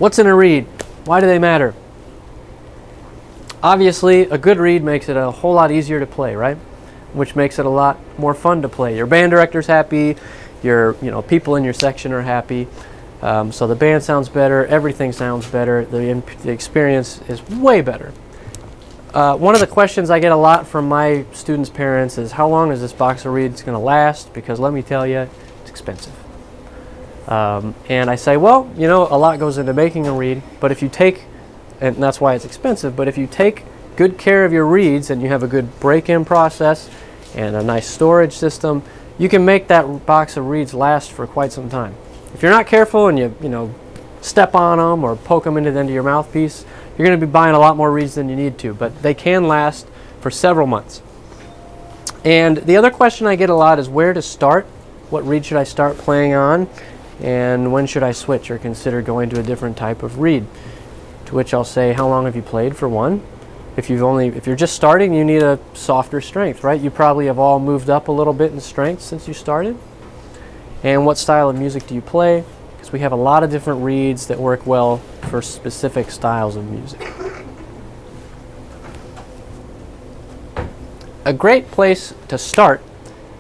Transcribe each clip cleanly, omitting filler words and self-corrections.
What's in a reed? Why do they matter? Obviously, a good reed makes it a whole lot easier to play, right? Which makes it a lot more fun to play. Your band director's happy, your people in your section are happy, so the band sounds better, everything sounds better, the experience is way better. One of the questions I get a lot from my students' parents is, how long is this box of reeds going to last? Because let me tell you, it's expensive. And I say, well, a lot goes into making a reed, but if you take, and that's why it's expensive, but if you take good care of your reeds and you have a good break-in process and a nice storage system, you can make that box of reeds last for quite some time. If you're not careful and you step on them or poke them into the end of your mouthpiece, you're going to be buying a lot more reeds than you need to, but they can last for several months. And the other question I get a lot is where to start. What reed should I start playing on? And when should I switch or consider going to a different type of reed? To which I'll say, how long have you played, for one? If you're just starting, you need a softer strength, right? You probably have all moved up a little bit in strength since you started. And what style of music do you play? Because we have a lot of different reeds that work well for specific styles of music. A great place to start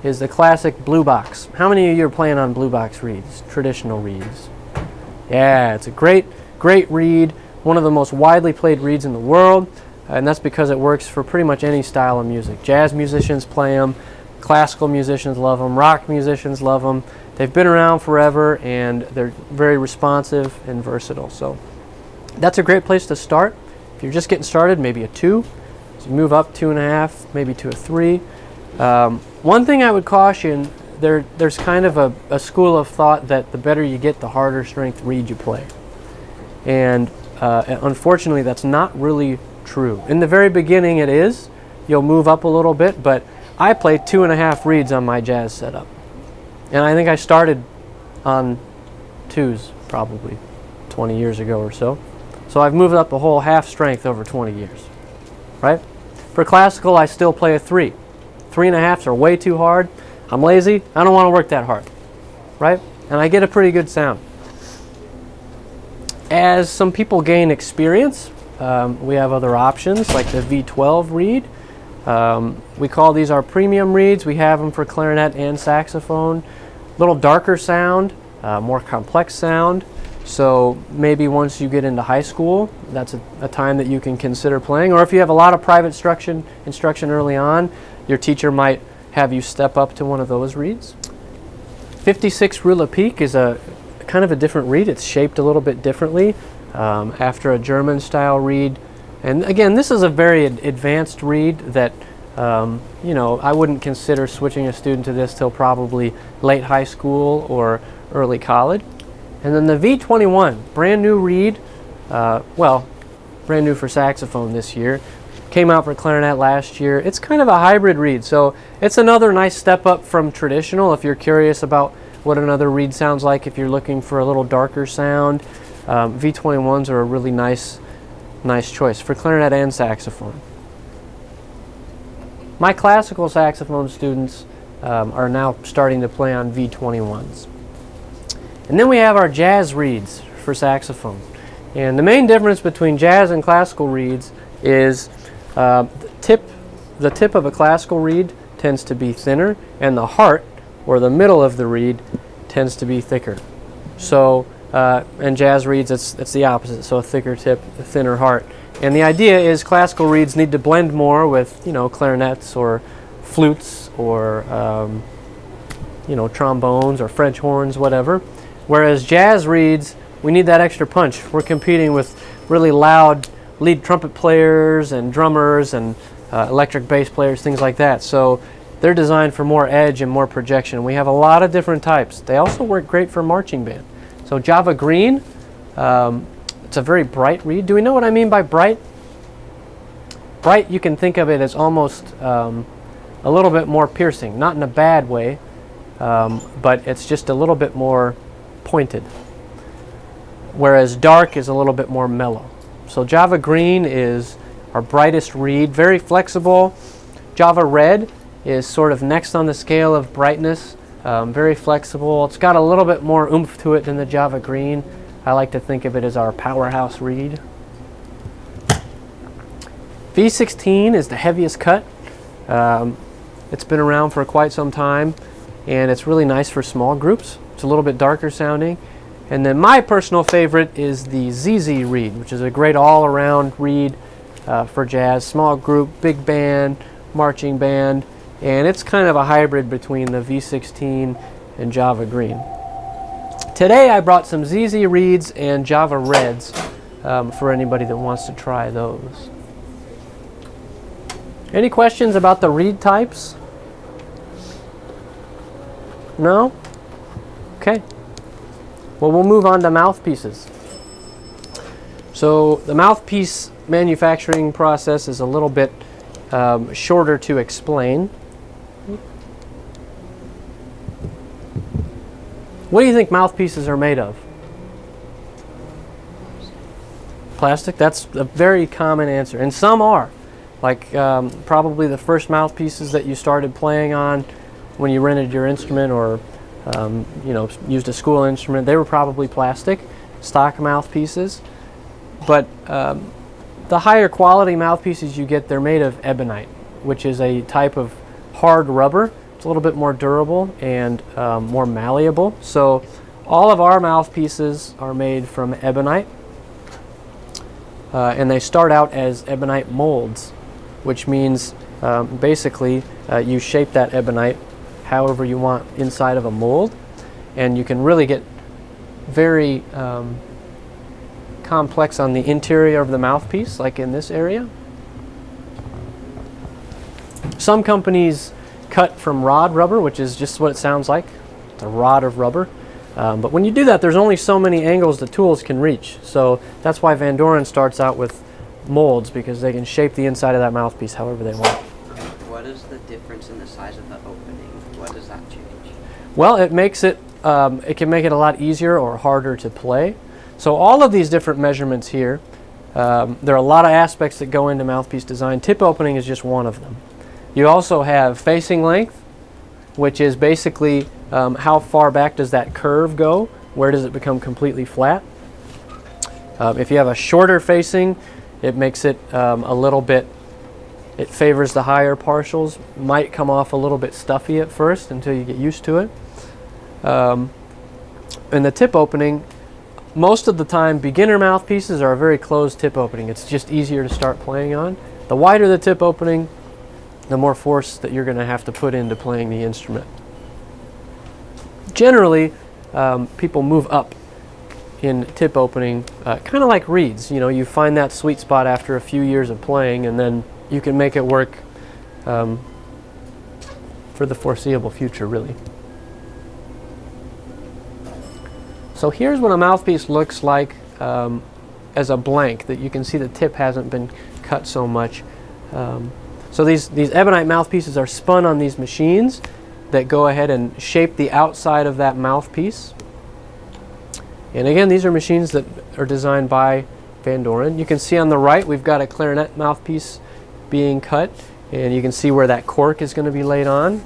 is the classic blue box. How many of you are playing on blue box reeds, traditional reeds? Yeah, it's a great reed, one of the most widely played reeds in the world, and that's because it works for pretty much any style of music. Jazz musicians play them, classical musicians love them, rock musicians love them. They've been around forever and they're very responsive and versatile. So that's a great place to start. If you're just getting started, maybe a 2. So you move up 2.5, maybe to a 3. One thing I would caution, there's kind of a school of thought that the better you get, the harder strength reed you play. And unfortunately, that's not really true. In the very beginning it is. You'll move up a little bit, but I play 2.5 reeds on my jazz setup. And I think I started on 2s probably 20 years ago or so. So I've moved up a whole half strength over 20 years, right? For classical, I still play a 3. 3.5s are way too hard. I'm lazy. I don't want to work that hard, right? And I get a pretty good sound. As some people gain experience, we have other options like the V12 reed. We call these our premium reeds. We have them for clarinet and saxophone. Little darker sound, more complex sound. So maybe once you get into high school, that's a time that you can consider playing. Or if you have a lot of private instruction early on, your teacher might have you step up to one of those reeds. 56 Rula Peak is a kind of a different reed. It's shaped a little bit differently after a German style reed. And again, this is a very advanced reed that I wouldn't consider switching a student to this till probably late high school or early college. And then the V21, brand new reed, brand new for saxophone this year, came out for clarinet last year. It's kind of a hybrid reed, so it's another nice step up from traditional if you're curious about what another reed sounds like. If you're looking for a little darker sound, V21s are a really nice choice for clarinet and saxophone. My classical saxophone students are now starting to play on V21s. And then we have our jazz reeds for saxophone. And the main difference between jazz and classical reeds is the tip of a classical reed tends to be thinner, and the heart, or the middle of the reed, tends to be thicker. So, and jazz reeds, it's the opposite, so a thicker tip, a thinner heart. And the idea is classical reeds need to blend more with, clarinets or flutes or, trombones or French horns, whatever. Whereas jazz reeds, we need that extra punch. We're competing with really loud lead trumpet players and drummers and electric bass players, things like that. So they're designed for more edge and more projection. We have a lot of different types. They also work great for marching band. So Java Green, it's a very bright reed. Do we know what I mean by bright? Bright, you can think of it as almost a little bit more piercing, not in a bad way, but it's just a little bit more pointed. Whereas dark is a little bit more mellow. So Java Green is our brightest reed, very flexible. Java Red is sort of next on the scale of brightness, very flexible. It's got a little bit more oomph to it than the Java Green. I like to think of it as our powerhouse reed. V16 is the heaviest cut. It's been around for quite some time, and it's really nice for small groups. It's a little bit darker sounding. And then my personal favorite is the ZZ reed, which is a great all-around reed for jazz, small group, big band, marching band, and it's kind of a hybrid between the V16 and Java Green. Today I brought some ZZ reeds and Java Reds for anybody that wants to try those. Any questions about the reed types? No? Okay. Well, we'll move on to mouthpieces. So the mouthpiece manufacturing process is a little bit shorter to explain. What do you think mouthpieces are made of? Plastic? That's a very common answer. And some are. Like probably the first mouthpieces that you started playing on when you rented your instrument or used a school instrument, they were probably plastic, stock mouthpieces. But the higher quality mouthpieces you get, they're made of ebonite, which is a type of hard rubber. It's a little bit more durable and more malleable. So all of our mouthpieces are made from ebonite, and they start out as ebonite molds, which means basically you shape that ebonite however you want inside of a mold, and you can really get very complex on the interior of the mouthpiece, like in this area. Some companies cut from rod rubber, which is just what it sounds like. It's a rod of rubber. But when you do that, there's only so many angles the tools can reach. So that's why Vandoren starts out with molds, because they can shape the inside of that mouthpiece however they want. What is the difference in the size of the opening? What does that change? Well, it makes it, it can make it a lot easier or harder to play. So all of these different measurements here, there are a lot of aspects that go into mouthpiece design. Tip opening is just one of them. You also have facing length, which is basically how far back does that curve go? Where does it become completely flat? If you have a shorter facing, it makes it a little bit, it favors the higher partials. Might come off a little bit stuffy at first until you get used to it. In the tip opening, most of the time beginner mouthpieces are a very closed tip opening. It's just easier to start playing on. The wider the tip opening, the more force that you're going to have to put into playing the instrument. Generally, people move up in tip opening, kind of like reeds. You know, you find that sweet spot after a few years of playing, and then you can make it work for the foreseeable future, really. So here's what a mouthpiece looks like as a blank, that you can see the tip hasn't been cut so much. So these ebonite mouthpieces are spun on these machines that go ahead and shape the outside of that mouthpiece. And again, these are machines that are designed by Vandoren. You can see on the right we've got a clarinet mouthpiece being cut, and you can see where that cork is going to be laid on.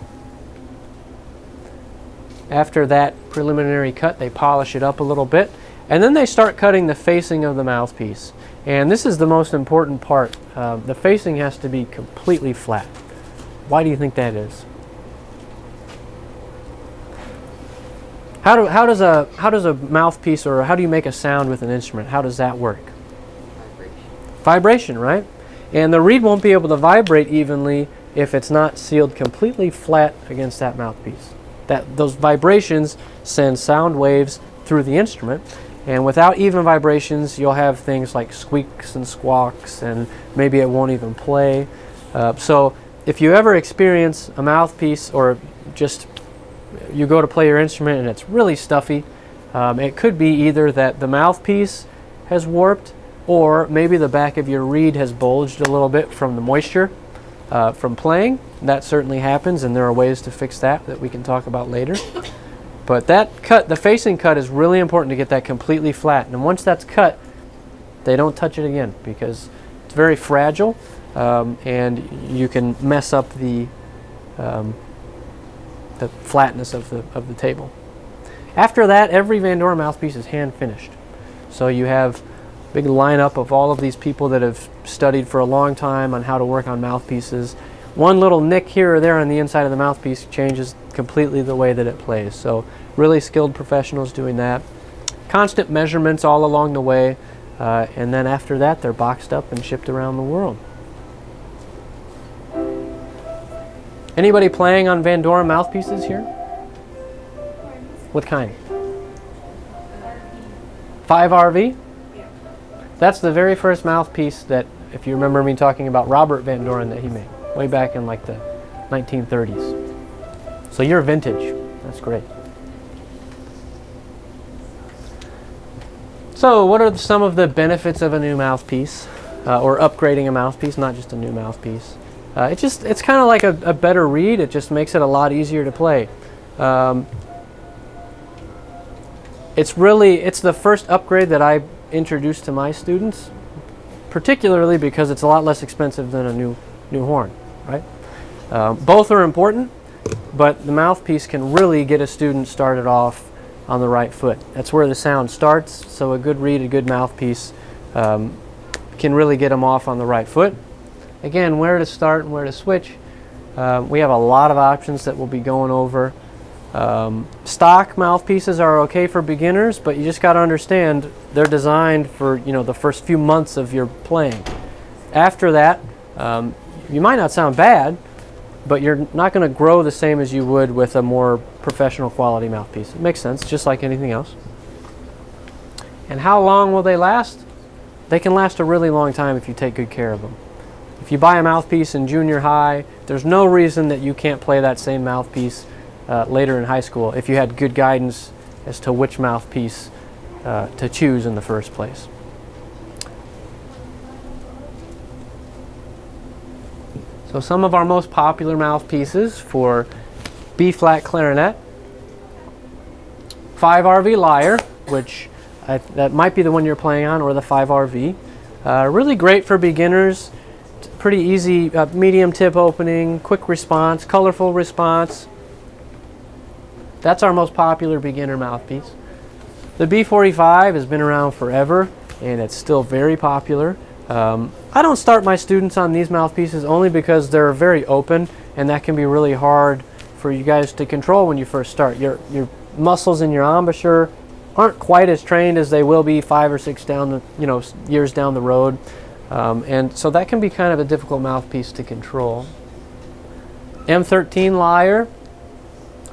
After that preliminary cut, they polish it up a little bit, and then they start cutting the facing of the mouthpiece. And this is the most important part. The facing has to be completely flat. Why do you think that is? How does a mouthpiece, or how do you make a sound with an instrument? How does that work? Vibration, right? And the reed won't be able to vibrate evenly if it's not sealed completely flat against that mouthpiece. Those vibrations send sound waves through the instrument, and without even vibrations, you'll have things like squeaks and squawks, and maybe it won't even play. So if you ever experience a mouthpiece, or just you go to play your instrument and it's really stuffy, it could be either that the mouthpiece has warped, or maybe the back of your reed has bulged a little bit from the moisture from playing. That certainly happens, and there are ways to fix that we can talk about later. But that cut, the facing cut, is really important to get that completely flat. And once that's cut, they don't touch it again, because it's very fragile, and you can mess up the flatness of the table. After that, every Vandoren mouthpiece is hand finished. So you have a big lineup of all of these people that have studied for a long time on how to work on mouthpieces. One little nick here or there on the inside of the mouthpiece changes completely the way that it plays. So really skilled professionals doing that. Constant measurements all along the way, and then after that they're boxed up and shipped around the world. Anybody playing on Vandoren mouthpieces here? What kind? 5RV? That's the very first mouthpiece that, if you remember me talking about Robert Vandoren, that he made way back in like the 1930s. So you're vintage. That's great. So what are some of the benefits of a new mouthpiece, or upgrading a mouthpiece, not just a new mouthpiece? It's kind of like a better reed. It just makes it a lot easier to play. It's the first upgrade that I introduced to my students, particularly because it's a lot less expensive than a new horn, right? Both are important, but the mouthpiece can really get a student started off on the right foot. That's where the sound starts, so a good reed, a good mouthpiece can really get them off on the right foot. Again, where to start and where to switch. We have a lot of options that we'll be going over. Stock mouthpieces are okay for beginners, but you just got to understand they're designed for the first few months of your playing. After that, you might not sound bad, but you're not going to grow the same as you would with a more professional quality mouthpiece. It makes sense, just like anything else. And how long will they last? They can last a really long time if you take good care of them. If you buy a mouthpiece in junior high, there's no reason that you can't play that same mouthpiece later in high school if you had good guidance as to which mouthpiece to choose in the first place. So some of our most popular mouthpieces for B-flat clarinet: 5RV lyre, which that might be the one you're playing on, or the 5RV. Really great for beginners. Pretty easy, medium tip opening, quick response, colorful response. That's our most popular beginner mouthpiece. The B45 has been around forever, and it's still very popular. I don't start my students on these mouthpieces only because they're very open, and that can be really hard for you guys to control when you first start. Your muscles in your embouchure aren't quite as trained as they will be 5 or 6 years down the road. And so that can be kind of a difficult mouthpiece to control. M13 lyre,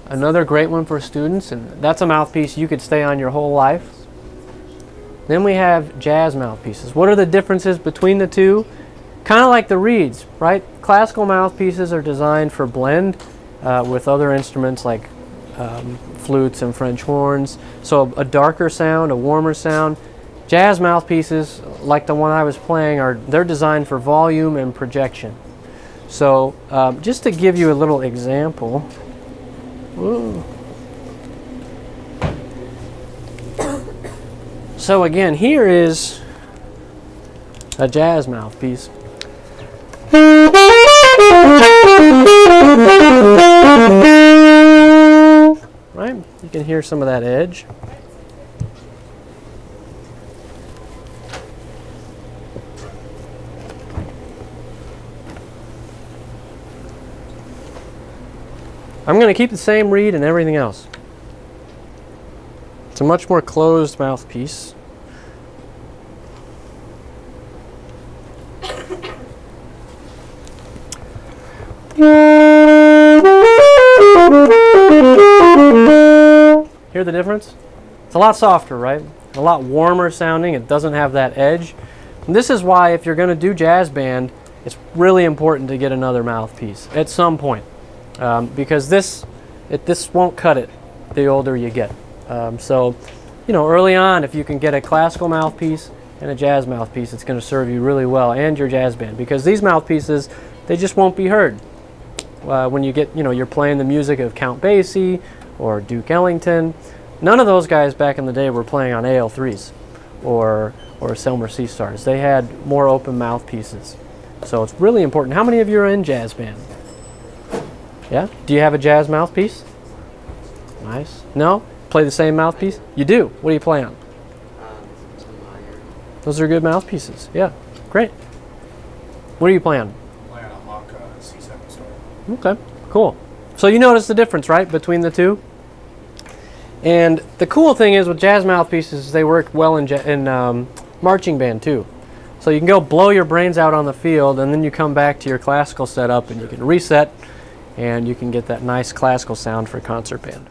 another great one for students, and that's a mouthpiece you could stay on your whole life. Then we have jazz mouthpieces. What are the differences between the two? Kind of like the reeds, right? Classical mouthpieces are designed for blend with other instruments like flutes and French horns. So a darker sound, a warmer sound. Jazz mouthpieces, like the one I was playing, they're designed for volume and projection. So just to give you a little example. Ooh. So again, here is a jazz mouthpiece. Right? You can hear some of that edge. I'm going to keep the same reed and everything else. It's a much more closed mouthpiece. Hear the difference? It's a lot softer, right? A lot warmer sounding. It doesn't have that edge. And this is why if you're going to do jazz band, it's really important to get another mouthpiece at some point. Because this won't cut it the older you get. So, early on, if you can get a classical mouthpiece and a jazz mouthpiece, it's going to serve you really well and your jazz band, because these mouthpieces, they just won't be heard. When you get, you're playing the music of Count Basie or Duke Ellington. None of those guys back in the day were playing on AL3s or Selmer C stars. They had more open mouthpieces. So it's really important. How many of you are in jazz band? Yeah? Do you have a jazz mouthpiece? Nice. No? Play the same mouthpiece? You do? What do you play on? Some Those are good mouthpieces. Yeah, great. What are you playing? Playing a Hawk C7 Star. Okay, cool. So you notice the difference, right, between the two? And the cool thing is with jazz mouthpieces, they work well in marching band too. So you can go blow your brains out on the field, and then you come back to your classical setup and you can reset, and you can get that nice classical sound for concert band.